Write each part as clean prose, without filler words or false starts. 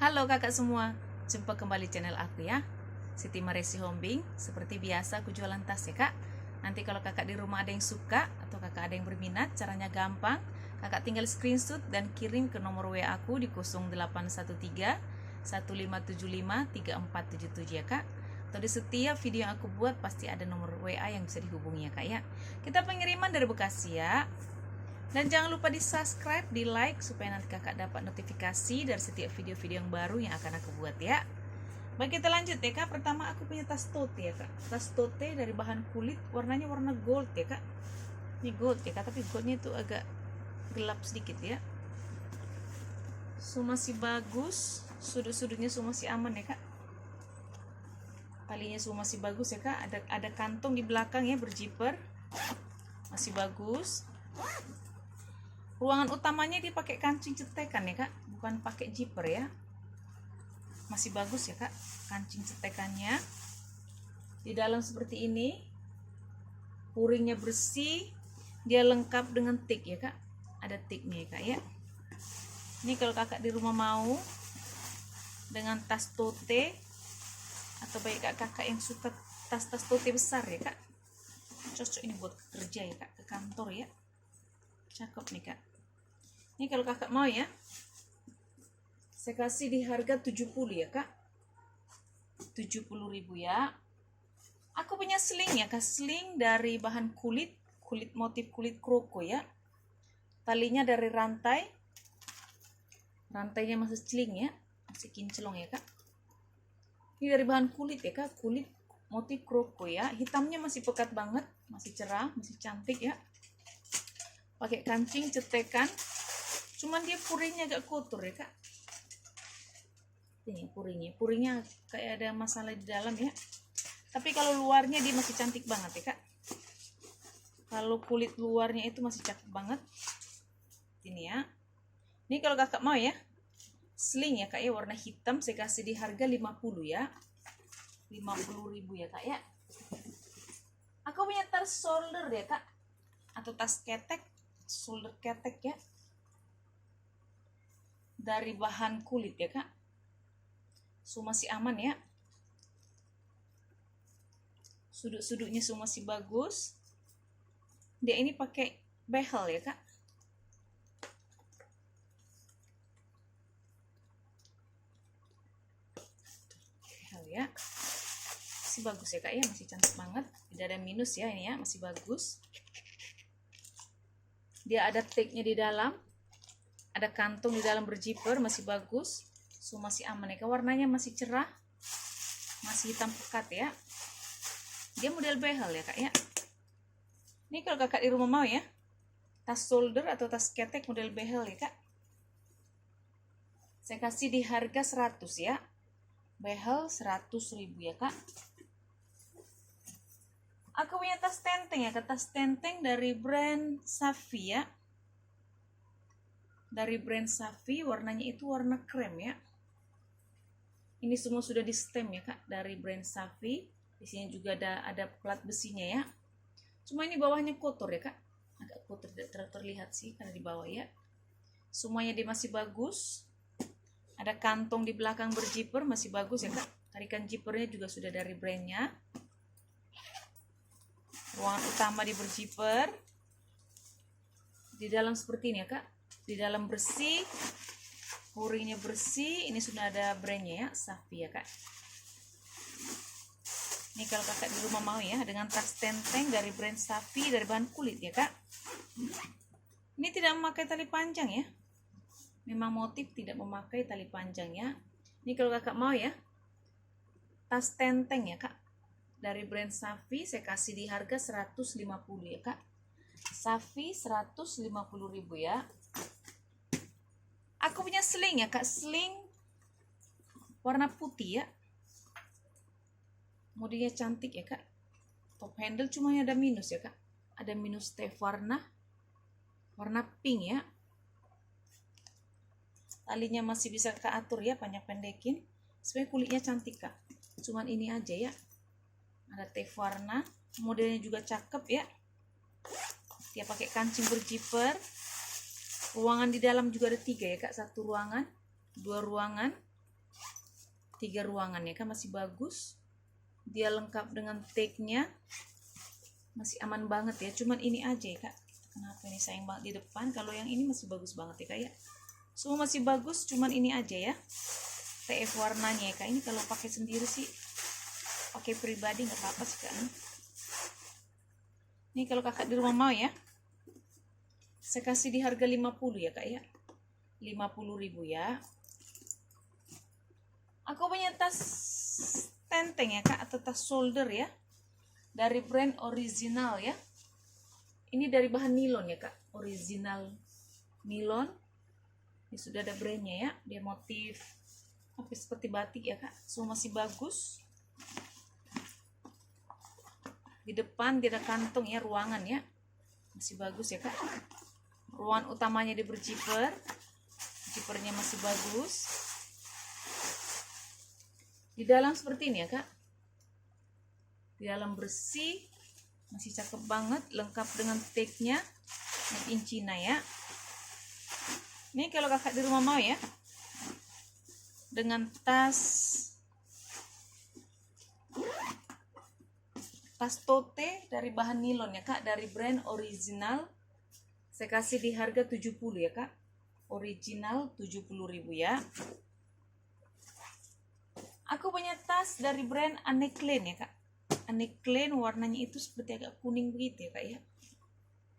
Halo kakak semua, jumpa kembali channel aku ya, Siti Maresi Hombing. Seperti biasa aku jualan tas ya kak. Nanti kalau kakak di rumah ada yang suka atau kakak ada yang berminat, caranya gampang. Kakak tinggal screenshot dan kirim ke nomor WA aku di 0813 1575 3477 ya kak. Atau di setiap video yang aku buat pasti ada nomor WA yang bisa dihubungi ya kak ya. Kita pengiriman dari Bekasi ya. Dan jangan lupa di subscribe, di like supaya nanti kakak dapat notifikasi dari setiap video-video yang baru yang akan aku buat ya. Baik, kita lanjut ya kak. Pertama aku punya tas tote ya kak. Tas tote dari bahan kulit, warnanya warna gold ya kak. Ini gold ya kak, tapi goldnya itu agak gelap sedikit ya. Masih bagus, sudut-sudutnya masih aman ya kak. Talinya masih bagus ya kak. Ada kantong di belakang ya, berjiper, masih bagus. Ruangan utamanya dipakai kancing cetekan ya kak, bukan pakai zipper ya. Masih bagus ya kak, kancing cetekannya. Di dalam seperti ini, puringnya bersih, dia lengkap dengan tik ya kak. Ada tiknya ya kak ya. Ini kalau kakak di rumah mau dengan tas tote, atau baik kakak yang suka tas-tas tote besar ya kak, cocok ini buat kerja ya kak, ke kantor ya. Cakep nih kak. Ini kalau kakak mau ya, saya kasih di harga 70 ya kak, 70.000 ya. Aku punya sling ya kak, sling dari bahan kulit motif kulit kroko ya. Talinya dari rantainya masih sling ya, masih kinclong ya kak. Ini dari bahan kulit ya kak, kulit motif kroko ya. Hitamnya masih pekat banget, masih cerah, masih cantik ya. Pakai kancing cetekan. Cuman dia puringnya agak kotor ya kak. Ini puringnya kayak ada masalah di dalam ya. Tapi kalau luarnya dia masih cantik banget ya kak. Kalau kulit luarnya itu masih cakep banget. Ini ya. Ini kalau kakak mau ya, sling ya kak ya, warna hitam, saya kasih di harga 50 ya. 50.000 ya kak ya. Aku punya tas shoulder ya kak, atau tas ketek, shoulder ketek ya, dari bahan kulit ya kak. Masih aman ya. Sudut-sudutnya masih bagus. Dia ini pakai behel ya kak. Behel ya. Masih bagus ya kak ya, masih cantik banget. Tidak ada minus ya ini ya, masih bagus. Dia ada tagnya di dalam. Ada kantong di dalam berjiper, masih bagus. Masih aman ya kak. Warnanya masih cerah, masih hitam pekat ya. Dia model behel ya kak ya. Ini kalau kakak di rumah mau ya, tas shoulder atau tas ketek model behel ya kak, saya kasih di harga 100 ya. Behel 100.000 ya kak. Aku punya tas tenteng ya kak, tas tenteng dari brand Safi ya. Dari brand Safi, warnanya itu warna krem ya. Ini semua sudah di stem ya kak, dari brand Safi. Di sini juga ada plat besinya ya. Cuma ini bawahnya kotor ya kak, agak kotor, tidak terlihat sih karena di bawah ya. Semuanya dia masih bagus. Ada kantong di belakang berjiper, masih bagus ya kak. Tarikan jipernya juga sudah dari brandnya. Ruangan utama di berjiper. Di dalam seperti ini ya kak. Di dalam bersih, puringnya bersih. Ini sudah ada brandnya ya, Safi ya kak. Ini kalau kakak di rumah mau ya, dengan tas tenteng dari brand Safi, dari bahan kulit ya kak. Ini tidak memakai tali panjang ya. Memang motif tidak memakai tali panjang ya. Ini kalau kakak mau ya, tas tenteng ya kak, dari brand Safi, saya kasih di harga 150 ya kak. Safi 150.000 ya. Aku punya sling ya kak, sling warna putih ya. Modelnya cantik ya kak. Top handle cuma ada minus ya kak. Ada minus T warna pink ya. Talinya masih bisa kakak atur ya, banyak pendekin. Sebenarnya kulitnya cantik kak. Cuman ini aja ya. Ada T warna, modelnya juga cakep ya. Dia pakai kancing berjiper. Ruangan di dalam juga ada 3 ya kak, 1 ruangan, 2 ruangan. 3 ruangan ya kak, masih bagus. Dia lengkap dengan tagnya, masih aman banget ya. Cuman ini aja ya kak, kenapa ini sayang banget di depan. Kalau yang ini masih bagus banget ya kak ya, semua masih bagus, cuman ini aja ya TF warnanya ya kak. Ini kalau pakai sendiri sih, pakai pribadi nggak apa-apa sih kak. Ini kalau kakak di rumah mau ya, saya kasih di harga 50 ya kak ya, 50.000 ya. Aku punya tas tenteng ya kak, atau tas shoulder ya, dari brand Original ya. Ini dari bahan nilon ya kak, original nilon. Ini sudah ada brandnya ya, dia motif apa seperti batik ya kak, semua masih bagus. Di depan dia ada kantong ya, ruangan ya, masih bagus ya kak. Ruangan utamanya dia berjiper, jipernya masih bagus. Di dalam seperti ini ya kak, di dalam bersih, masih cakep banget, lengkap dengan tagnya, made in China ya. Ini kalau kakak di rumah mau ya, dengan tas tote dari bahan nilon ya kak, dari brand Original. Saya kasih di harga 70 ya kak, Original 70.000 ya. Aku punya tas dari brand Anne Klein ya kak. Anne Klein warnanya itu seperti agak kuning begitu ya kak ya,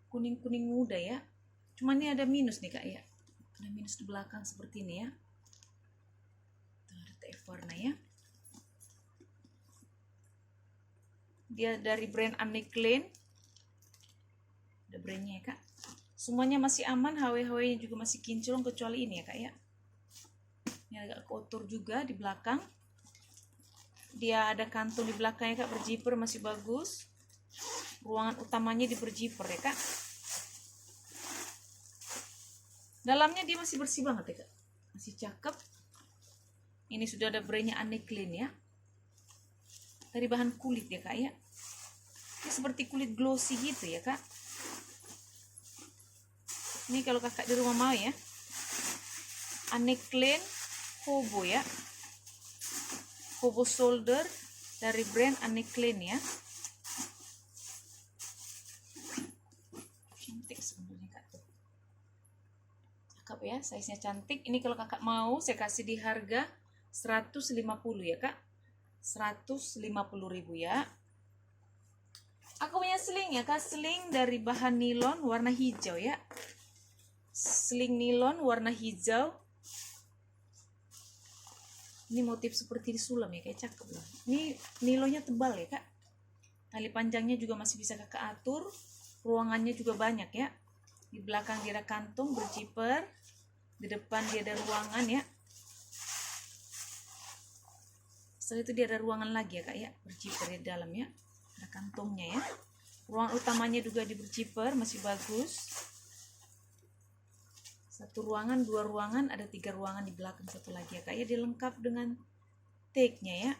kuning-kuning muda ya. Cuman ini ada minus nih kak ya, ada minus di belakang seperti ini ya. Tuh, ada TF warna ya. Dia dari brand Anne Klein, ada brandnya ya kak. Semuanya masih aman, HW-HW nya juga masih kinclong, kecuali ini ya kak ya, ini agak kotor juga di belakang. Dia ada kantung di belakangnya kak, berjiper, masih bagus. Ruangan utamanya di berjiper ya kak. Dalamnya dia masih bersih banget ya kak, masih cakep. Ini sudah ada brandnya Anne Klein ya, dari bahan kulit ya kak ya. Ini seperti kulit glossy gitu ya kak. Ini kalau kakak di rumah mau ya, Anne Klein Hobo ya, Hobo shoulder dari brand Anne Klein ya. Cantik sebenarnya kak tuh, cakep ya, size nya cantik. Ini kalau kakak mau saya kasih di harga 150 ya kak, 150.000 ya. Aku punya sling ya kak, sling dari bahan nilon warna hijau ya, sling nilon warna hijau. Ini motif seperti disulam ya, kayak cakep lah. Ini nilonnya tebal ya kak, tali panjangnya juga masih bisa kakak atur. Ruangannya juga banyak ya, di belakang dia ada kantong berjiper, di depan dia ada ruangan ya. Setelah itu dia ada ruangan lagi ya kak ya, berjiper di dalam ya, ada kantongnya ya. Ruangan utamanya juga di berjiper, masih bagus. Satu ruangan, dua ruangan, ada 3 ruangan di belakang satu lagi ya kak ya. Dia lengkap dengan tagnya ya.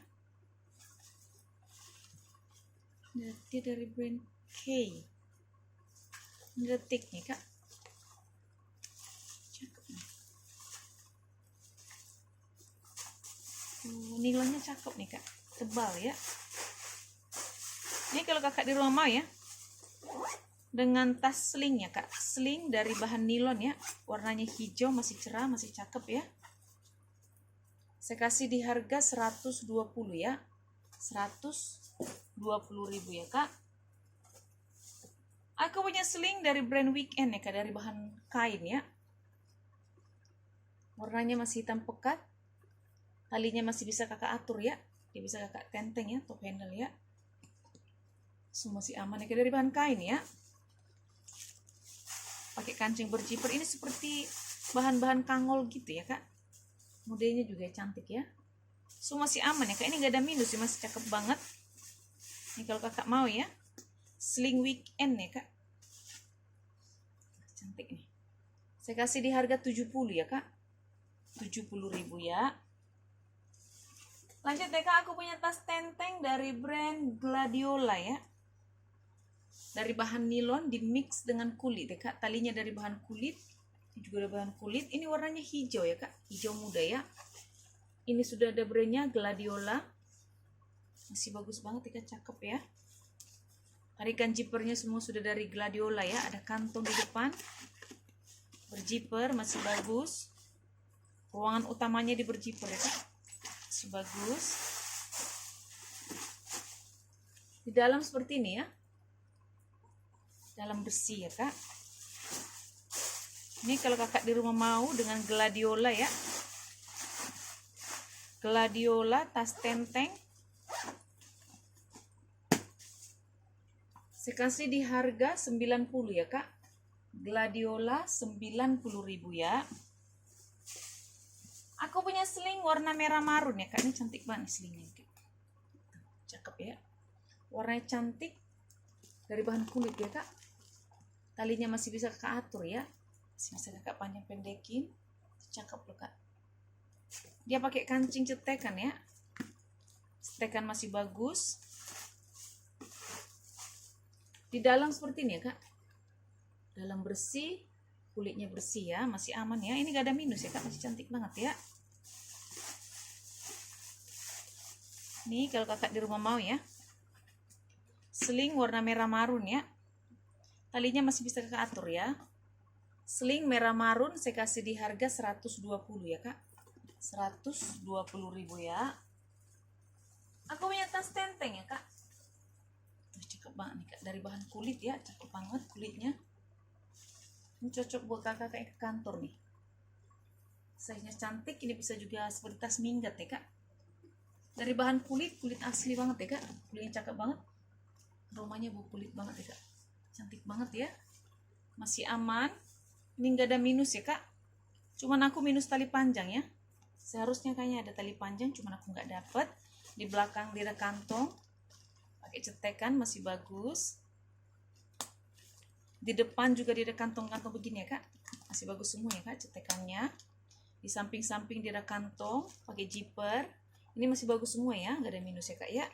Dia dari brand K. Ini ada tagnya kak. Cakep nih. Nilainya cakep nih kak, tebal ya. Ini kalau kakak di rumah mau ya, dengan tas sling ya kak, sling dari bahan nilon ya, warnanya hijau, masih cerah, masih cakep ya. Saya kasih di harga 120 ya, 120.000 ya kak. Aku punya sling dari brand Weekend ya kak, dari bahan kain ya. Warnanya masih hitam pekat, talinya masih bisa kakak atur ya, dia bisa kakak tenteng ya, top handle ya. Semua masih aman ya kak, dari bahan kain ya. Pakai kancing berjiper, ini seperti bahan-bahan kangol gitu ya kak. Modelnya juga cantik ya. Semua masih aman ya kak, ini gak ada minus sih, masih cakep banget. Ini kalau kakak mau ya, sling Weekend ya kak, cantik nih. Saya kasih di harga 70 ya kak, 70.000 ya. Lanjut deh kak, aku punya tas tenteng dari brand Gladiola ya, dari bahan nilon di mix dengan kulit ya kak. Talinya dari bahan kulit, ini juga ada bahan kulit. Ini warnanya hijau ya kak, hijau muda ya. Ini sudah ada brandnya Gladiola, masih bagus banget ya, cakep ya. Tarikan zippernya semua sudah dari Gladiola ya. Ada kantong di depan, berjiper, masih bagus. Ruangan utamanya di berjiper ya Kak, masih bagus. Di dalam seperti ini ya, dalam bersih ya Kak. Ini kalau kakak di rumah mau dengan Gladiola ya, Gladiola tas tenteng. Saya kasih di harga 90 ya Kak. Gladiola 90.000 ya. Aku punya seling warna merah marun ya Kak. Ini cantik banget selingnya Kak. Cakep ya. Warnanya cantik, dari bahan kulit ya Kak. Talinya masih bisa kakak atur ya. Masih bisa kakak panjang pendekin. Cakep loh Kak. Dia pakai kancing cetekan ya. Cetekan masih bagus. Di dalam seperti ini ya Kak. Dalam bersih, kulitnya bersih ya, masih aman ya. Ini gak ada minus ya Kak, masih cantik banget ya. Nih kalau kakak di rumah mau ya. Seling warna merah marun ya. Talinya masih bisa kakak atur ya. Seling merah marun saya kasih di harga 120 ya Kak. 120.000 ya. Aku punya tas tenteng ya Kak. Tuh, cakep banget nih Kak, dari bahan kulit ya, cakep banget kulitnya. Ini cocok buat kakak kayak ke kantor nih. Size-nya cantik, ini bisa juga seperti tas minggat ya Kak. Dari bahan kulit asli banget ya Kak. Kulitnya cakep banget. Aromanya bau kulit banget ya Kak. Cantik banget ya. Masih aman. Ini nggak ada minus ya Kak. Cuman aku minus tali panjang ya. Seharusnya kayaknya ada tali panjang, cuman aku nggak dapet. Di belakang dia ada kantong. Pakai cetekan masih bagus. Di depan juga dia ada kantong-kantong begini ya Kak. Masih bagus semua ya Kak cetekannya. Di samping-samping dia ada kantong. Pakai zipper. Ini masih bagus semua ya. Nggak ada minus ya Kak ya.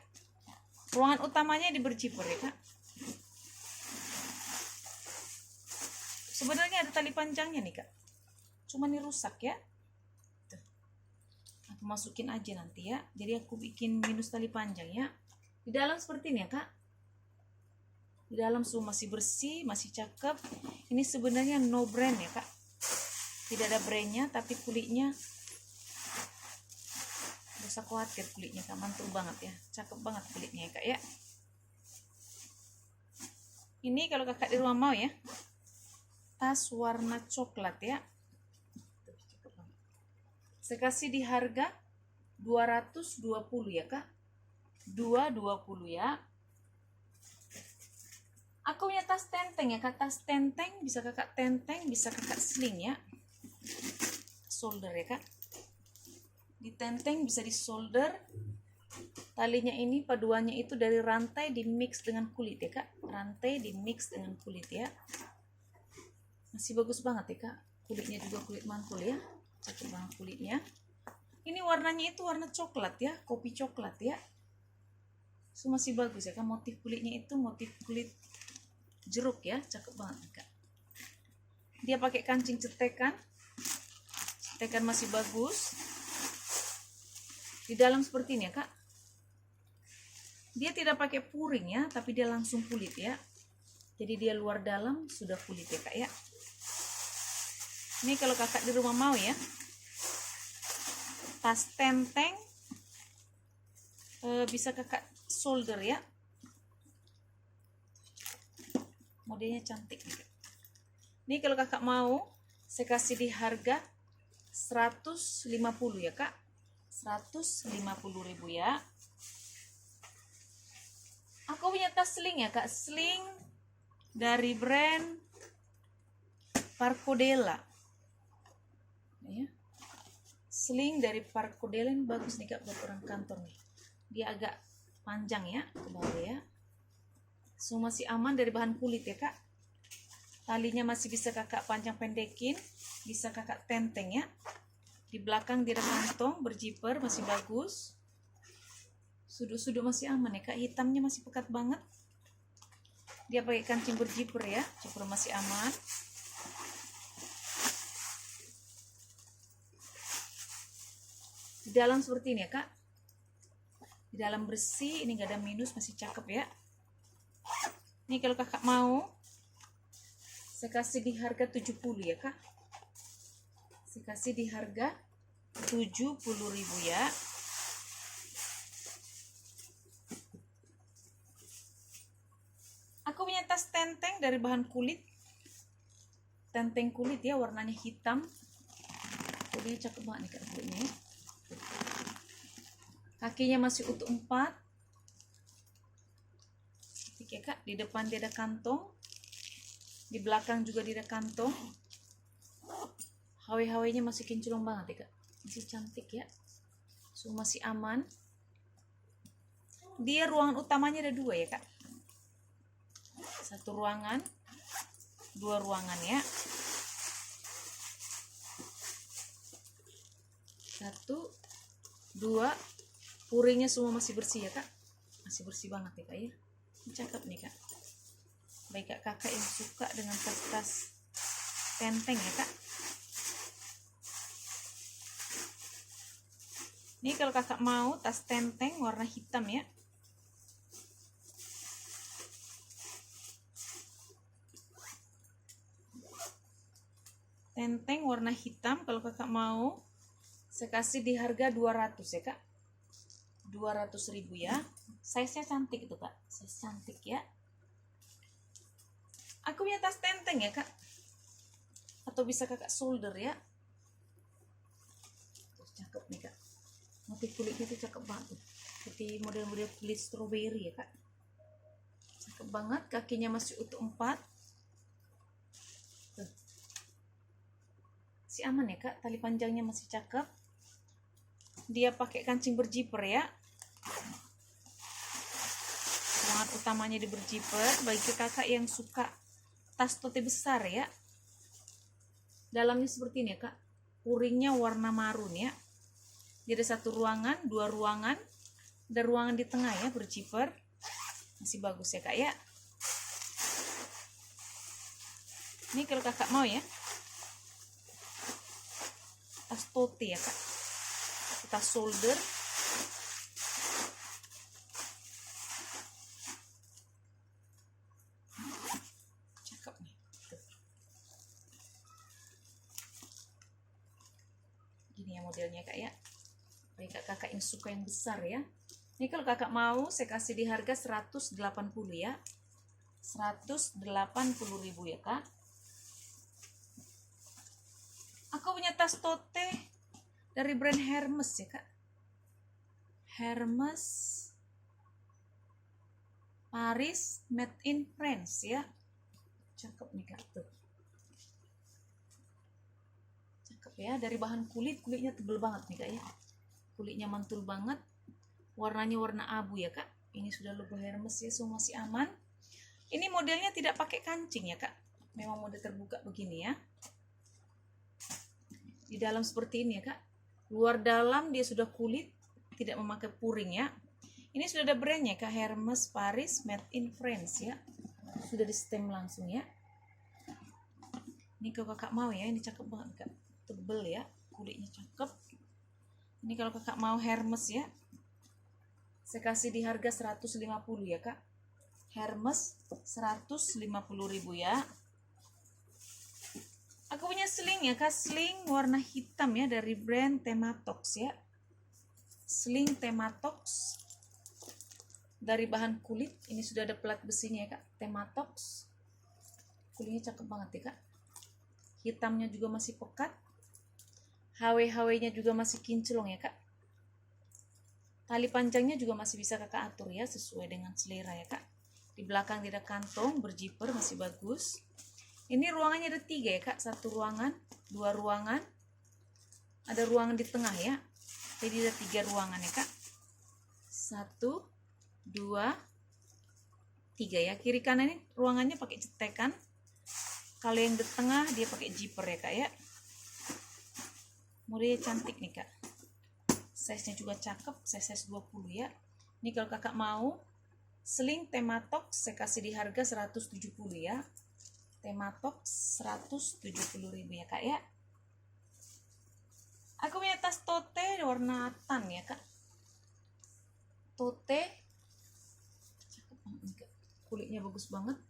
Ruangan utamanya di berjiper ya Kak. Sebenarnya ada tali panjangnya nih Kak. Cuma ini rusak ya. Aku masukin aja nanti ya. Jadi aku bikin minus tali panjang ya. Di dalam seperti ini ya Kak. Di dalam semua masih bersih, masih cakep. Ini sebenarnya no brand ya Kak. Tidak ada brandnya, tapi kulitnya gak usah khawatir, kulitnya Kak, mantul banget ya. Cakep banget kulitnya ya Kak ya. Ini kalau kakak di rumah mau ya. Tas warna coklat ya. Saya kasih di harga 220 ya Kak. 220 ya. Aku punya tas tenteng ya Kak. Tas tenteng bisa kakak tenteng, bisa kakak sling ya. Solder ya Kak. Di tenteng bisa di solder. Talinya ini paduannya itu dari rantai di mix dengan kulit ya Kak. Rantai di mix dengan kulit ya. Masih bagus banget ya Kak. Kulitnya juga kulit mantul ya. Cakep banget kulitnya. Ini warnanya itu warna coklat ya, kopi coklat ya. So, masih bagus ya Kak. Motif kulitnya itu motif kulit jeruk ya, cakep banget Kak. Dia pakai kancing cetekan. Cetekan masih bagus. Di dalam seperti ini ya Kak. Dia tidak pakai puring ya, tapi dia langsung kulit ya. Jadi dia luar dalam sudah kulit ya Kak ya. Ini kalau kakak di rumah mau ya. Tas tenteng bisa kakak solder ya. Modelnya cantik nih Kak. Ini kalau kakak mau saya kasih di harga 150 ya Kak. 150.000 ya. Aku punya tas sling ya Kak. Sling dari brand Parcodella ya. Sling dari Parcodella ini bagus nih Kak buat orang kantor nih. Dia agak panjang ya ke bawah ya. So masih aman dari bahan kulit ya Kak. Talinya masih bisa kakak panjang pendekin, bisa kakak tenteng ya. Di belakang dia ada kantong berjiper masih bagus. Sudut-sudut masih aman ya Kak. Hitamnya masih pekat banget. Dia pakai kancing berjiper ya. Jiper masih aman. Di Di dalam seperti ini ya kak, di dalam bersih, ini gak ada minus, masih cakep ya. Ini kalau kakak mau, saya kasih di harga 70 ya kak. Saya kasih di harga 70.000 ya. Aku punya tas tenteng dari bahan kulit. Tenteng kulit ya, warnanya hitam. Kulitnya cakep banget nih kak kulitnya. Kakinya masih utuh 4. Ya kak, di depan dia ada kantong, di belakang juga dia ada kantong. Hawe-hawenya masih kinclong banget ya kak, masih cantik ya, so masih aman. Dia ruangan utamanya ada 2 ya kak, 1 ruangan, 2 ruangan ya, 1, 2. Puringnya semua masih bersih ya kak, masih bersih banget ya kak ya. Ini cakep nih kak, baik kakak yang suka dengan tas-tas tenteng ya kak. Ini kalau kakak mau tas tenteng warna hitam ya, tenteng warna hitam. Kalau kakak mau, saya kasih di harga 200 ya kak, 200.000 ya. Size nya cantik itu kak, size cantik ya. Aku punya tas tenteng ya kak, atau bisa kakak solder ya. Tuh, cakep nih kak, motif kulitnya tuh cakep banget, seperti model-model kulit strawberry ya kak, cakep banget. Kakinya masih utuh 4. Tuh, si aman ya kak, tali panjangnya masih cakep. Dia pakai kancing berjiper ya, ruangan utamanya di berjiper. Bagi kakak yang suka tas tote besar ya, dalamnya seperti ini ya kak, puringnya warna marun ya. Jadi 1 ruangan, 2 ruangan, ada ruangan di tengah ya, berjiper, masih bagus ya kak ya. Ini kalau kakak mau ya, tas tote ya kak, tas shoulder. Cakep nih. Gini ya modelnya kak ya, baik kakak yang suka yang besar ya. Ini kalau kakak mau, saya kasih di harga 180 ya, 180.000 ya kak. Aku punya tas tote dari brand Hermes ya kak, Hermes Paris made in France ya, cakep nih kak tuh, cakep ya. Dari bahan kulit, kulitnya tebel banget nih kak ya, kulitnya mantul banget, warnanya warna abu ya kak. Ini sudah logo Hermes ya, semua masih aman. Ini modelnya tidak pakai kancing ya kak, memang model terbuka begini ya. Di dalam seperti ini ya kak, luar dalam dia sudah kulit, tidak memakai puring ya. Ini sudah ada brandnya kak, Hermes Paris made in France ya, sudah di stem langsung ya. Ini kalau kakak mau ya, ini cakep banget kak, tebel ya, kulitnya cakep. Ini kalau kakak mau Hermes ya, saya kasih di harga 150 ya kak, Hermes 150.000 ya. Aku punya sling ya kak, sling warna hitam ya, dari brand Tematox ya, sling Tematox dari bahan kulit. Ini sudah ada plat besinya ya kak, Tematox. Kulitnya cakep banget ya kak, hitamnya juga masih pekat, HW-HW-nya juga masih kinclong ya kak. Tali panjangnya juga masih bisa kakak atur ya, sesuai dengan selera ya kak. Di belakang tidak kantong, berjiper, masih bagus. Ini ruangannya ada 3 ya kak, 1 ruangan, 2 ruangan, ada ruangan di tengah ya. Jadi ada 3 ruangan ya kak, 1, 2, 3 ya. Kiri kanan ini ruangannya pakai cetekan. Kalau yang di tengah dia pakai zipper ya kak ya. Modelnya cantik nih kak, size nya juga cakep, size 20 ya. Ini kalau kakak mau sling Tematox, saya kasih di harga 170 ya, Tematox 170.000 ya kak ya. Aku punya tas tote warna tan ya kak. Tote cakep banget nih, Kak. Kulitnya bagus banget,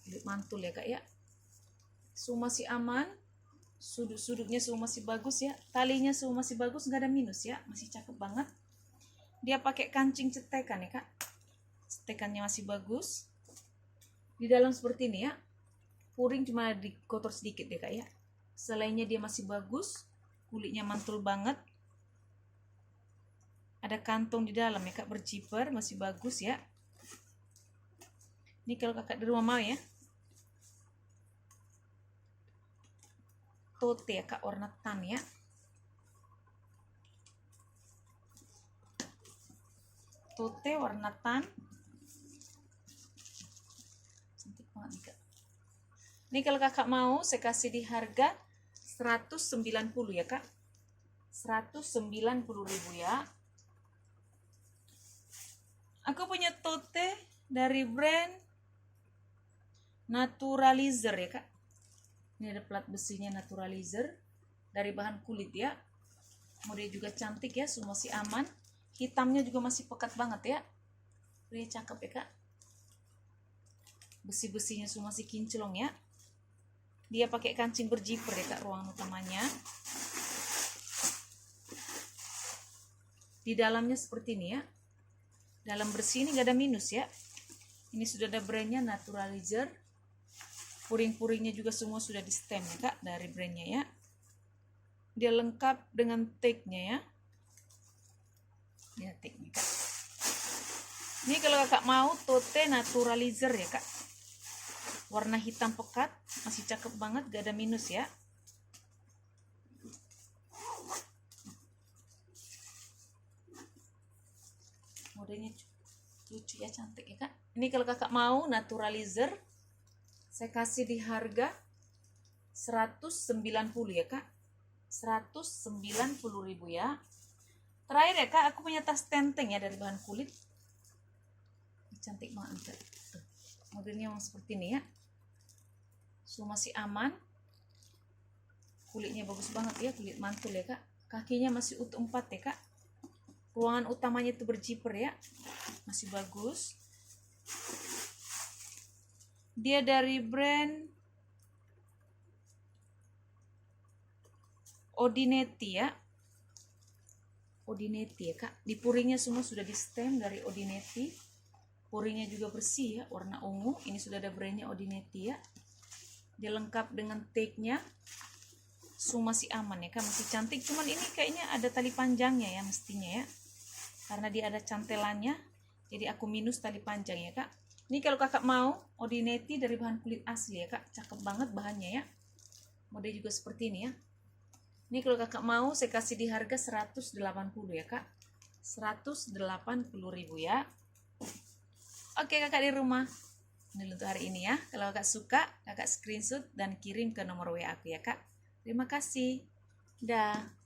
kulit mantul ya kak ya. Semua masih aman, sudut-sudutnya semua masih bagus ya, talinya semua masih bagus, nggak ada minus ya, masih cakep banget. Dia pakai kancing cetekan ya kak, cetekannya masih bagus. Di dalam seperti ini ya, puring cuma dikotor sedikit ya kak ya. Selainnya dia masih bagus, kulitnya mantul banget. Ada kantong di dalam ya kak, berjiper, masih bagus ya. Ini kalau kakak di rumah mau ya. Tote ya kak, warna tan ya. Tote warna tan. Cantik banget nih kak. Ini kalau kakak mau, saya kasih di harga 190 ya kak. 190.000 ya. Aku punya tote dari brand Naturalizer ya kak. Ini ada plat besinya Naturalizer, dari bahan kulit ya. Model juga cantik ya, semua masih aman. Hitamnya juga masih pekat banget ya. Ini cakep ya kak. Besi-besinya semua masih kinclong ya. Dia pakai kancing berjiper ya kak, ruangan utamanya. Di dalamnya seperti ini ya. Dalam bersih ini nggak ada minus ya. Ini sudah ada brandnya Naturalizer. Puring-puringnya juga semua sudah di stem ya kak, dari brandnya ya. Dia lengkap dengan tag-nya ya. Ini tag-nya kak. Ini kalau kakak mau tote Naturalizer ya kak. Warna hitam pekat, masih cakep banget, gak ada minus ya. Modelnya lucu ya, cantik ya kak. Ini kalau kakak mau Naturalizer, saya kasih di harga 190 ya kak. 190.000 ya. Terakhir ya kak, aku punya tas tenteng ya dari bahan kulit. Cantik banget kak. Modelnya memang seperti ini ya. Semua masih aman. Kulitnya bagus banget ya, kulit mantul ya kak. Kakinya masih utuh 4 ya kak. Ruangan utamanya itu berjiper ya, masih bagus. Dia dari brand Odinetti ya. Odinetti ya kak. Di puringnya semua sudah di stem dari Odinetti. Puringnya juga bersih ya, warna ungu. Ini sudah ada brandnya Odinetti ya. Dia lengkap dengan tag-nya. Semua masih aman ya kak, masih cantik. Cuman ini kayaknya ada tali panjangnya ya mestinya ya. Karena dia ada cantelannya, jadi aku minus tali panjang ya kak. Ini kalau kakak mau Odinetti dari bahan kulit asli ya kak, cakep banget bahannya ya. Model juga seperti ini ya. Ini kalau kakak mau saya kasih di harga 180 ya kak. 180.000 ya. Oke kakak di rumah, ini untuk hari ini ya. Kalau kakak suka, kakak screenshot dan kirim ke nomor WA aku ya kak. Terima kasih. Dah.